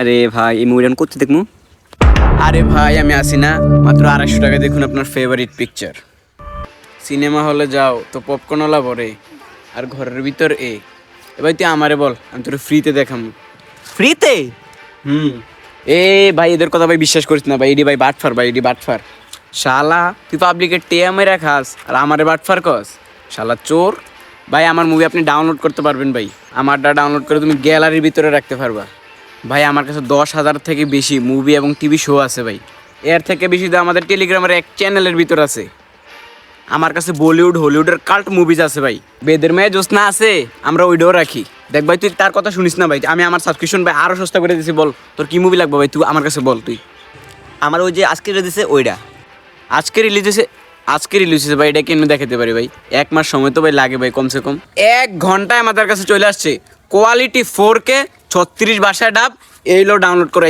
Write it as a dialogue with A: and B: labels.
A: আরে ভাই এই মুভিটা করতে দেখবো।
B: আরে ভাই আমি আসি না, মাত্র 250 টাকা দেখুন আপনার ফেভারিট পিকচার। সিনেমা হলে যাও তো পপকর্নওয়ালা ভরে, আর ঘরের ভিতর এবার তুই আমারে বল, আমি তোর ফ্রিতে দেখাম।
A: ফ্রিতে?
B: হুম। এ ভাই এদের কথা ভাই বিশ্বাস করিস না ভাই, এডি ভাই বাটফার, ভাই এডি বাটফার। শালা তুই পাবলিকের টেয়া মেরা খাস আর আমারে বাটফার কস, শালা চোর। ভাই আমার মুভি আপনি ডাউনলোড করতে পারবেন ভাই, আমারটা ডাউনলোড করে তুমি গ্যালারির ভিতরে রাখতে পারবা। ভাই আমার কাছে 10,000 থেকে বেশি মুভি এবং টিভি শো আছে ভাই। এর থেকে বেশি তো আমাদের টেলিগ্রামের এক চ্যানেলের ভিতর আছে। আমার কাছে বলিউড হলিউডের কাল্ট মুভিজ আছে ভাই, বেদের মেয়ে জোসনা আছে, আমরা ওইটাও রাখি। দেখ ভাই তুই তার কথা শুনিস না ভাই, আমি আমার সাবস্ক্রিপশন ভাই আরও সস্তা করে দিছি। বল তোর কি মুভি লাগবে ভাই, তুই আমার কাছে বল। তুই
A: আমার ওই যে আজকে দিছে ওইটা।
B: আজকে রিলিজ হয়েছে ভাই, এটা কেন দেখাতে পারি ভাই? 1 মাস সময় তো ভাই লাগে ভাই, কমসে কম 1 ঘন্টায় আমাদের কাছে চলে আসছে। কোয়ালিটি 4K 36 ভাষায় ডাব, এইগুলো ডাউনলোড করে